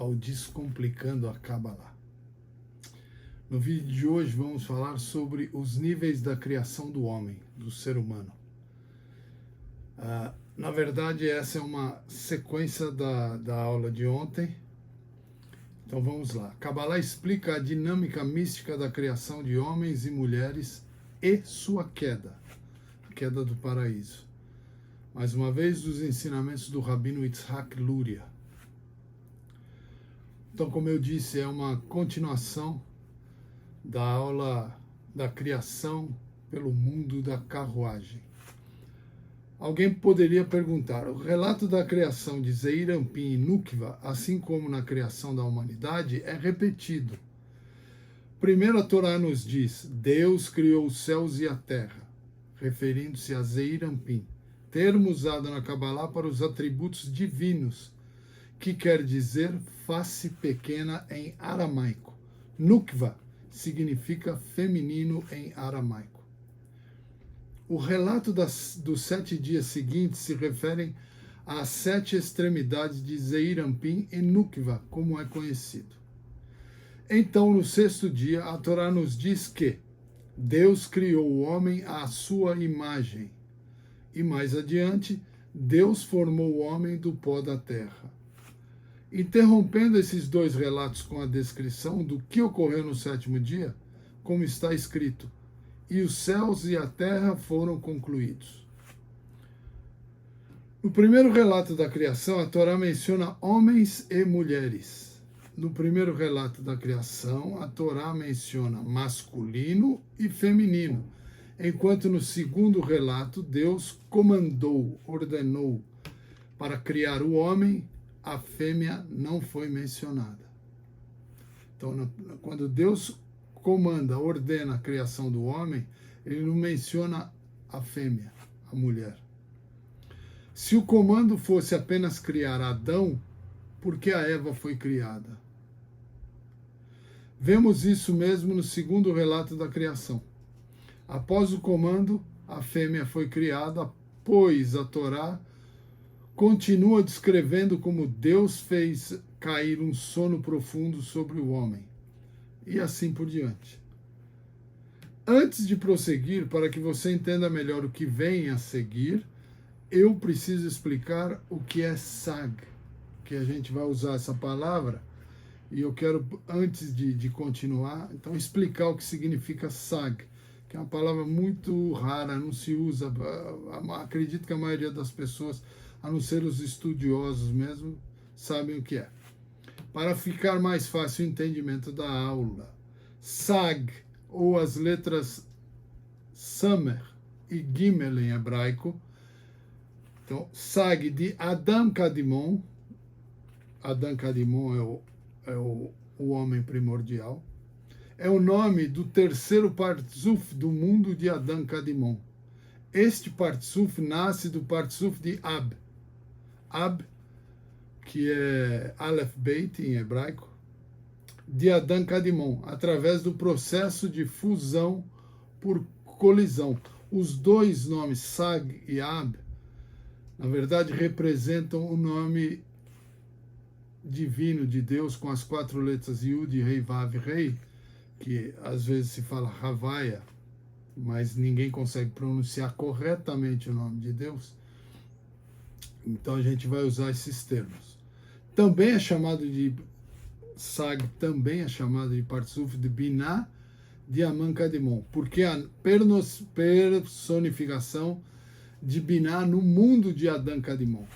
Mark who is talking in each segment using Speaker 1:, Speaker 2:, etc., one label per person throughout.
Speaker 1: ao Descomplicando a Kabbalah. No vídeo de hoje vamos falar sobre os níveis da criação do homem, do ser humano. Na verdade, essa é uma sequência da aula de ontem. Então vamos lá. Kabbalah explica a dinâmica mística da criação de homens e mulheres e sua queda, a queda do paraíso. Mais uma vez, dos ensinamentos do Rabino Yitzhak Luria. Então, como eu disse, é uma continuação da aula da criação pelo mundo da carruagem. Alguém poderia perguntar, o relato da criação de Zeir Anpin e Nukva, assim como na criação da humanidade, é repetido. Primeiro a Torá nos diz, Deus criou os céus e a terra, referindo-se a Zeir Anpin, termo usado na Kabbalah para os atributos divinos, que quer dizer face pequena em aramaico. Nukva significa feminino em aramaico. O relato dos 7 dias seguintes se referem às 7 extremidades de Zeir Anpin e Nukva, como é conhecido. Então, no 6º dia, a Torá nos diz que Deus criou o homem à sua imagem. E mais adiante, Deus formou o homem do pó da terra. Interrompendo esses dois relatos com a descrição do que ocorreu no 7º dia, como está escrito, e os céus e a terra foram concluídos. No primeiro relato da criação, a Torá menciona homens e mulheres. No primeiro relato da criação, a Torá menciona masculino e feminino, enquanto no segundo relato, Deus comandou, ordenou para criar o homem, a fêmea não foi mencionada. Então, quando Deus comanda, ordena a criação do homem, ele não menciona a fêmea, a mulher. Se o comando fosse apenas criar Adão, por que a Eva foi criada? Vemos isso mesmo no segundo relato da criação. Após o comando, a fêmea foi criada, pois a Torá continua descrevendo como Deus fez cair um sono profundo sobre o homem, e assim por diante. Antes de prosseguir, para que você entenda melhor o que vem a seguir, eu preciso explicar o que é Sag, que a gente vai usar essa palavra, e eu quero, antes de continuar, então explicar o que significa Sag, que é uma palavra muito rara, não se usa, acredito que a maioria das pessoas, a não ser os estudiosos mesmo, sabem o que é. Para ficar mais fácil o entendimento da aula, Sag, ou as letras Samer e Gimel em hebraico, então, Sag de Adam Kadmon, Adam Kadmon é o homem primordial, é o nome do terceiro Partzuf do mundo de Adam Kadmon. Este Partzuf nasce do Partzuf de Ab. Ab, que é Aleph Beit em hebraico, de Adam Kadmon, através do processo de fusão por colisão. Os dois nomes, Sag e Ab, na verdade representam o nome divino de Deus com as 4 letras Yud, Rei, Vav, Rei, que às vezes se fala Havaya, mas ninguém consegue pronunciar corretamente o nome de Deus. Então a gente vai usar esses termos. Também é chamado de Sag, também é chamado de Partzuf de Binah de Aman Kadmon, porque a personificação de Binah no mundo de Adam Kadmon.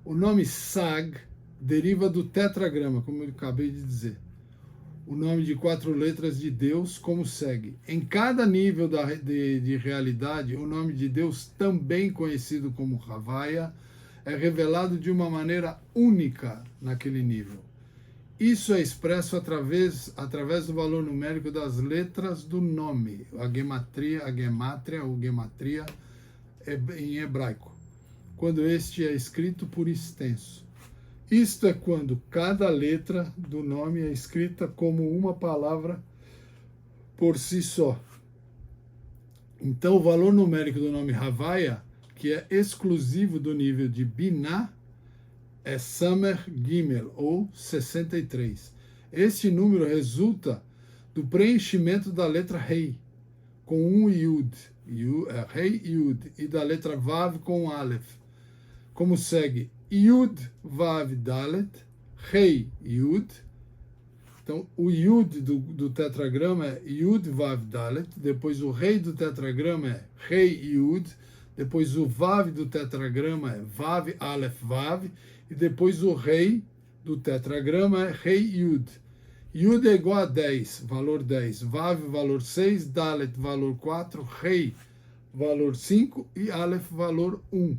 Speaker 1: O nome Sag deriva do tetragrama, como eu acabei de dizer. O nome de 4 letras de Deus, como segue. Em cada nível de realidade, o nome de Deus, também conhecido como Havaya, é revelado de uma maneira única naquele nível. Isso é expresso através do valor numérico das letras do nome, a gemátria ou gematria em hebraico, quando este é escrito por extenso. Isto é quando cada letra do nome é escrita como uma palavra por si só. Então, o valor numérico do nome Havaya, que é exclusivo do nível de Binah, é Samer Gimel, ou 63. Este número resulta do preenchimento da letra Rei, com um Yud, Rei Yud, e da letra Vav com um Aleph, como segue: Yud, Vav, Dalet, Rei, Yud. Então, o Yud do tetragrama é Yud, Vav, Dalet, depois o Rei do tetragrama é Rei, Yud, depois o Vav do tetragrama é Vav, Aleph, Vav, e depois o Rei do tetragrama é Rei, Yud. Yud é igual a 10, valor 10, Vav, valor 6, Dalet, valor 4, Rei, valor 5 e Aleph, valor 1.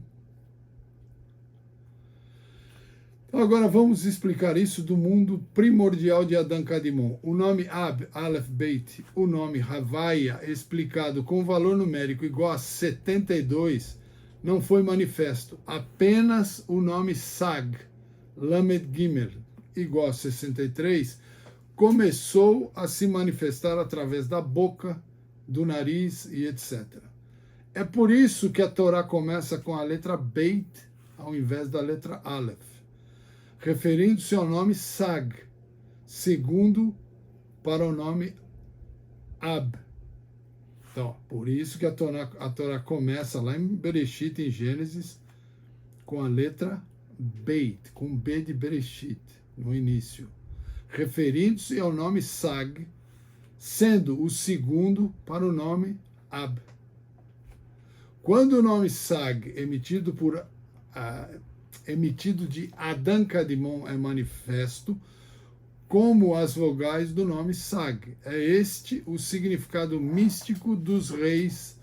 Speaker 1: Então agora vamos explicar isso do mundo primordial de Adão Kadmon. O nome Ab, Aleph, Beit, o nome Havaya, explicado com valor numérico igual a 72, não foi manifesto. Apenas o nome Sag, Lamed Gimel, igual a 63, começou a se manifestar através da boca, do nariz e etc. É por isso que a Torá começa com a letra Beit ao invés da letra Aleph, referindo-se ao nome Sag, segundo para o nome Ab. Então, por isso que a Torá começa lá em Bereshit, em Gênesis, com a letra Beit, com B de Bereshit, no início, referindo-se ao nome Sag, sendo o segundo para o nome Ab. Quando o nome Sag, emitido de Adão Kadmon, é manifesto, como as vogais do nome Sag. É este o significado místico dos reis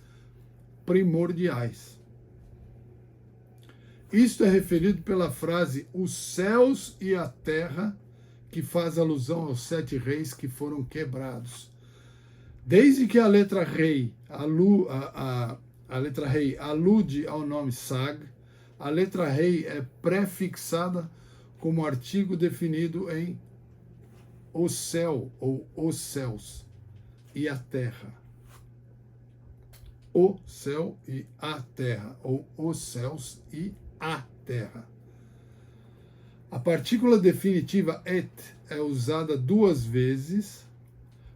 Speaker 1: primordiais. Isto é referido pela frase os céus e a terra, que faz alusão aos 7 reis que foram quebrados. Desde que a letra Rei, a letra Rei alude ao nome Sag, a letra Rei é prefixada como artigo definido em o céu ou os céus e a terra. O céu e a terra, ou os céus e a terra. A partícula definitiva et é usada 2 vezes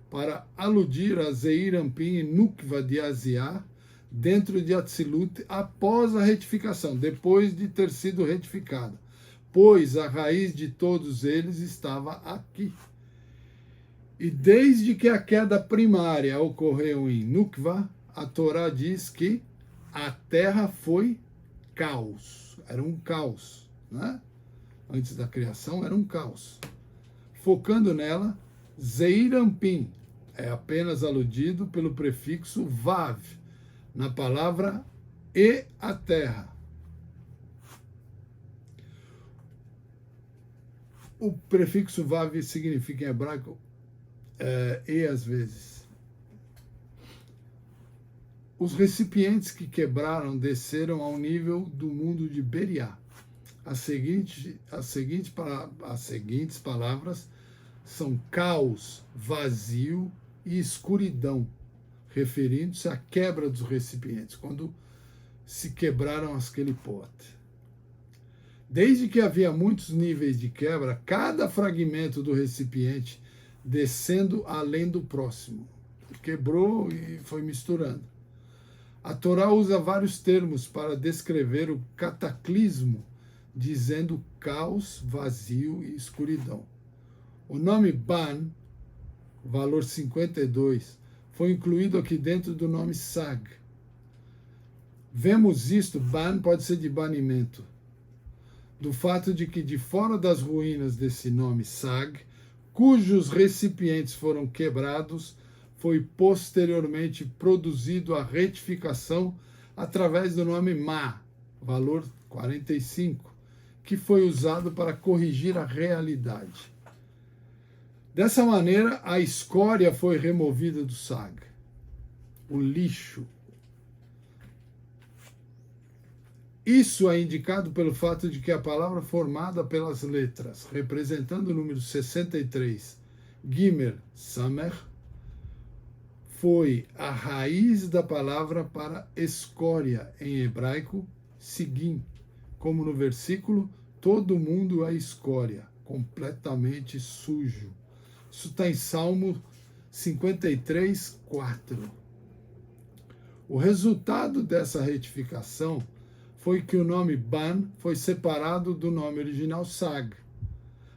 Speaker 1: para aludir a Zeir Anpin e Nukva de Asiá dentro de Atzilut após a retificação, depois de ter sido retificada, pois a raiz de todos eles estava aqui. E desde que a queda primária ocorreu em Nukva, a Torá diz que a terra foi caos, era um caos, né? Antes da criação era um caos. Focando nela, Zeir Anpin é apenas aludido pelo prefixo Vav, na palavra e a terra. O prefixo Vav significa em hebraico e às vezes. Os recipientes que quebraram desceram ao nível do mundo de Beriá. As seguintes palavras são caos, vazio e escuridão, referindo-se à quebra dos recipientes, quando se quebraram aquele pote. Desde que havia muitos níveis de quebra, cada fragmento do recipiente descendo além do próximo. Quebrou e foi misturando. A Torá usa vários termos para descrever o cataclismo, dizendo caos, vazio e escuridão. O nome Ban, valor 52, foi incluído aqui dentro do nome Sag. Vemos isto, Ban pode ser de banimento, do fato de que de fora das ruínas desse nome Sag, cujos recipientes foram quebrados, foi posteriormente produzido a retificação através do nome Ma, valor 45, que foi usado para corrigir a realidade. Dessa maneira, a escória foi removida do Sag, o lixo. Isso é indicado pelo fato de que a palavra formada pelas letras, representando o número 63, Gimer, Samer, foi a raiz da palavra para escória em hebraico, Sigim, como no versículo todo mundo é escória, completamente sujo. Isso está em Salmo 53, 4. O resultado dessa retificação foi que o nome Ban foi separado do nome original Sag.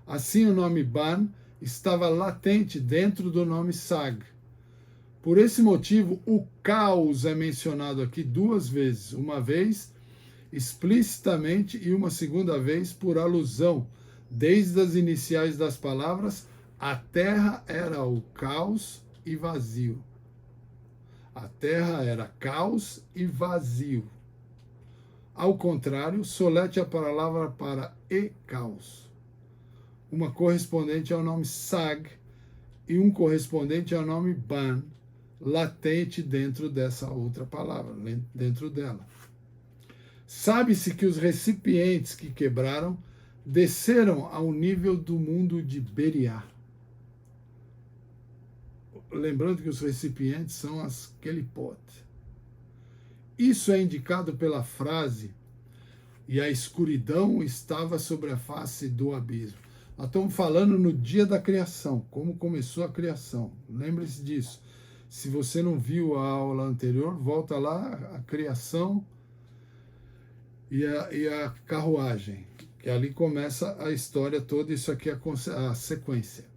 Speaker 1: Assim, o nome Ban estava latente dentro do nome Sag. Por esse motivo, o caos é mencionado aqui duas vezes, uma vez explicitamente e uma segunda vez por alusão, desde as iniciais das palavras, a terra era o caos e vazio. A terra era caos e vazio. Ao contrário, solete a palavra para e caos, uma correspondente ao nome Sag e um correspondente ao nome Ban, latente dentro dessa outra palavra, dentro dela. Sabe-se que os recipientes que quebraram desceram ao nível do mundo de Beriá. Lembrando que os recipientes são as kelipot. Isso é indicado pela frase, e a escuridão estava sobre a face do abismo. Nós estamos falando no dia da criação, como começou a criação. Lembre-se disso. Se você não viu a aula anterior, volta lá, a criação e a carruagem, que ali começa a história toda, isso aqui é a sequência.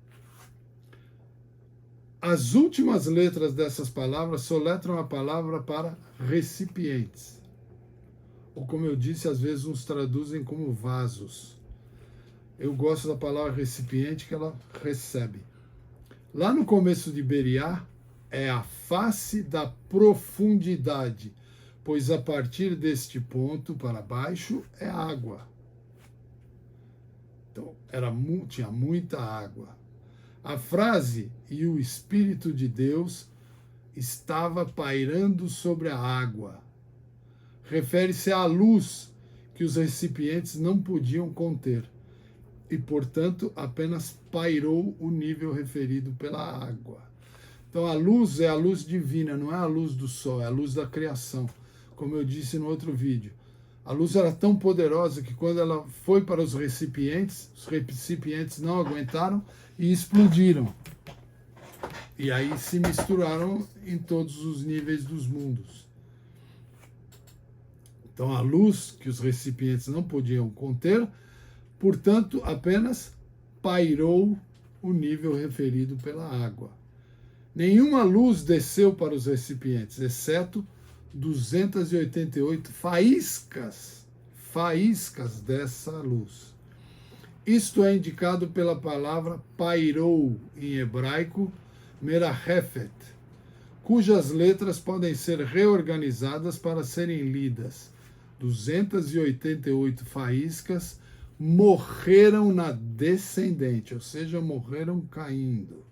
Speaker 1: As últimas letras dessas palavras soletram a palavra para recipientes. Ou como eu disse, às vezes uns traduzem como vasos. Eu gosto da palavra recipiente, que ela recebe. Lá no começo de Beriá, é a face da profundidade, pois a partir deste ponto para baixo é água. Então, tinha muita água. A frase, e o Espírito de Deus estava pairando sobre a água, refere-se à luz que os recipientes não podiam conter, e, portanto, apenas pairou o nível referido pela água. Então, a luz é a luz divina, não é a luz do sol, é a luz da criação, como eu disse no outro vídeo. A luz era tão poderosa que quando ela foi para os recipientes não aguentaram e explodiram. E aí se misturaram em todos os níveis dos mundos. Então, a luz que os recipientes não podiam conter, portanto, apenas pairou o nível referido pela água. Nenhuma luz desceu para os recipientes, exceto 288 faíscas dessa luz. Isto é indicado pela palavra pairou, em hebraico, merahefet, cujas letras podem ser reorganizadas para serem lidas. 288 faíscas morreram na descendente, ou seja, morreram caindo.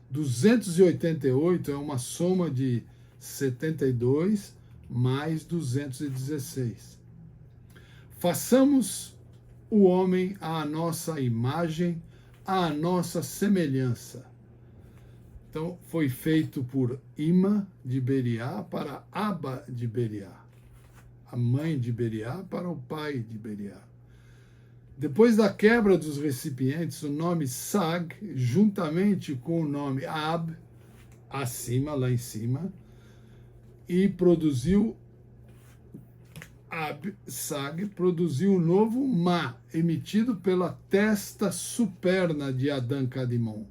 Speaker 1: 288 é uma soma de 72 mais 216. Façamos o homem à nossa imagem, à nossa semelhança. Então, foi feito por Ima de Beriá para Abba de Beriá, a mãe de Beriá para o pai de Beriá. Depois da quebra dos recipientes, o nome Sag, juntamente com o nome Ab, acima, lá em cima, e produziu Sag, produziu um novo Ma, emitido pela testa superna de Adão Kadmon.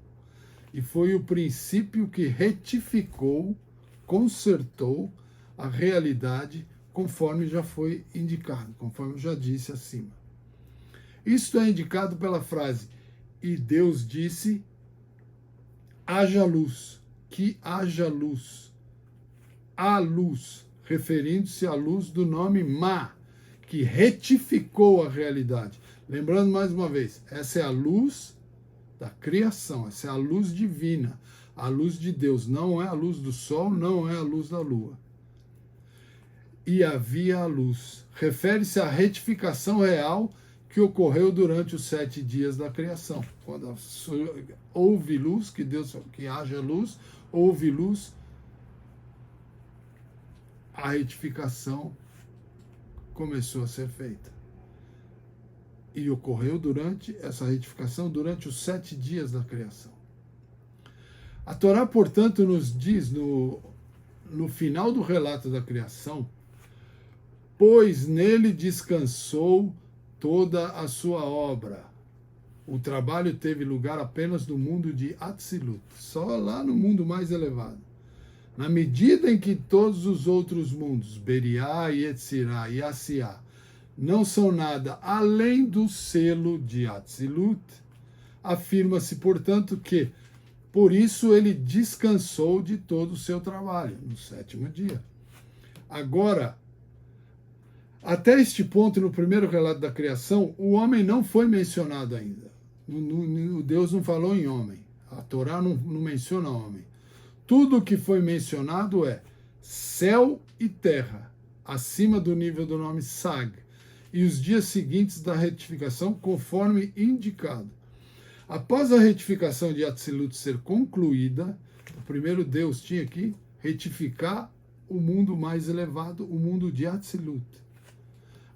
Speaker 1: E foi o princípio que retificou, consertou a realidade, conforme já foi indicado, conforme eu já disse acima. Isto é indicado pela frase, e Deus disse, haja luz, que haja luz, a luz, referindo-se à luz do nome Ma, que retificou a realidade. Lembrando mais uma vez, essa é a luz da criação, essa é a luz divina, a luz de Deus, não é a luz do sol, não é a luz da lua. E havia a luz, refere-se à retificação real que ocorreu durante os 7 dias da criação. Quando houve luz, que haja luz, houve luz, a retificação começou a ser feita. E ocorreu durante essa retificação, durante os 7 dias da criação. A Torá, portanto, nos diz no final do relato da criação, pois nele descansou toda a sua obra. O trabalho teve lugar apenas no mundo de Atzilut, só lá no mundo mais elevado. Na medida em que todos os outros mundos, Beriá, Yetzirá e Asiá, não são nada além do selo de Atzilut, afirma-se, portanto, que por isso ele descansou de todo o seu trabalho, no 7º dia. Agora, até este ponto, no primeiro relato da criação, o homem não foi mencionado ainda. Deus não falou em homem. A Torá não menciona homem. Tudo o que foi mencionado é céu e terra, acima do nível do nome Sag, e os dias seguintes da retificação, conforme indicado. Após a retificação de Atzilut ser concluída, o primeiro Deus tinha que retificar o mundo mais elevado, o mundo de Atzilut.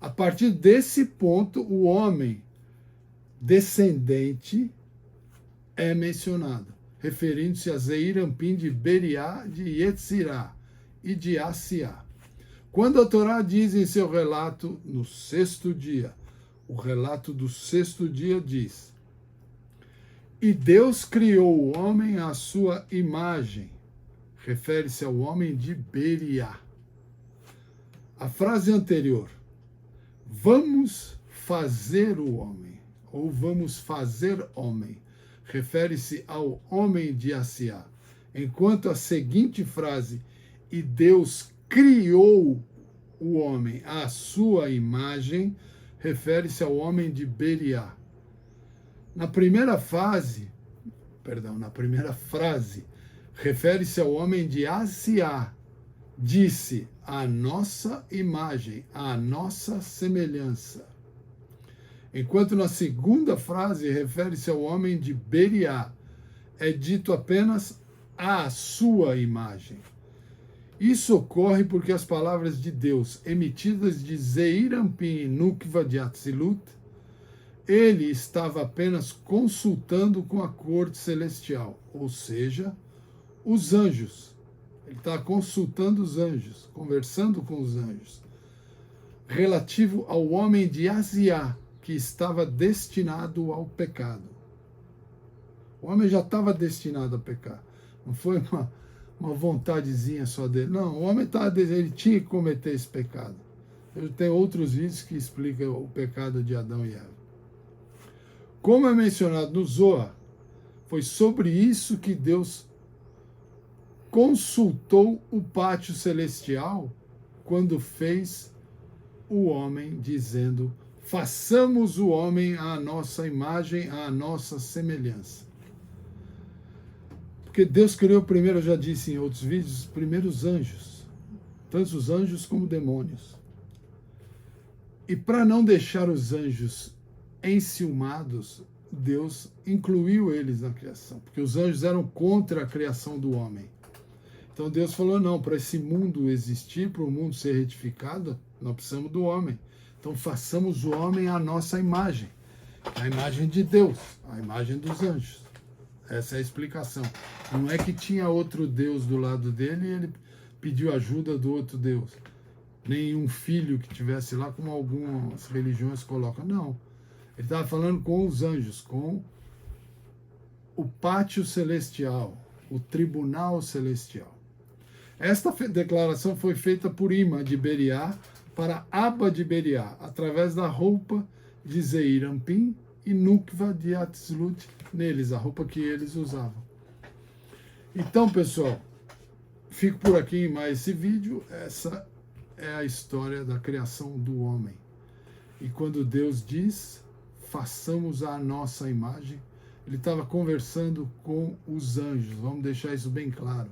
Speaker 1: A partir desse ponto, o homem descendente é mencionado, referindo-se a Zeir Anpin de Beriá, de Yetzirá e de Asiá. Quando a Torá diz em seu relato no 6º dia, o relato do 6º dia diz: e Deus criou o homem à sua imagem, refere-se ao homem de Beriá. A frase anterior, vamos fazer o homem, ou vamos fazer homem, refere-se ao homem de Asiá, enquanto a seguinte frase, e Deus criou o homem à sua imagem, refere-se ao homem de Beriá. Na primeira frase, refere-se ao homem de Asiá, disse, a nossa imagem, a nossa semelhança. Enquanto na segunda frase refere-se ao homem de Beriá, é dito apenas a sua imagem. Isso ocorre porque as palavras de Deus, emitidas de Zeir Anpin e Nukva de Atzilut, ele estava apenas consultando com a corte celestial, ou seja, os anjos. Ele está consultando os anjos, conversando com os anjos, relativo ao homem de Asiá, que estava destinado ao pecado. O homem já estava destinado a pecar. Não foi uma vontadezinha só dele. Não, o homem ele tinha que cometer esse pecado. Tem outros vídeos que explicam o pecado de Adão e Eva. Como é mencionado no Zohar, foi sobre isso que Deus consultou o pátio celestial quando fez o homem, dizendo: façamos o homem à nossa imagem, à nossa semelhança. Porque Deus criou primeiro, eu já disse em outros vídeos, primeiro os anjos, tanto os anjos como demônios. E para não deixar os anjos enciumados, Deus incluiu eles na criação, porque os anjos eram contra a criação do homem. Então Deus falou, não, para esse mundo existir, para o mundo ser retificado, nós precisamos do homem. Então façamos o homem à nossa imagem, a imagem de Deus, a imagem dos anjos. Essa é a explicação. Não é que tinha outro Deus do lado dele e ele pediu ajuda do outro Deus. Nem um filho que tivesse lá, como algumas religiões colocam. Não. Ele estava falando com os anjos, com o pátio celestial, o tribunal celestial. Esta declaração foi feita por Ima de Beriá para Abba de Beriá, através da roupa de Zeir Anpin e Nukva de Atzilut neles, a roupa que eles usavam. Então, pessoal, fico por aqui em mais esse vídeo. Essa é a história da criação do homem. E quando Deus diz, façamos a nossa imagem, ele estava conversando com os anjos. Vamos deixar isso bem claro.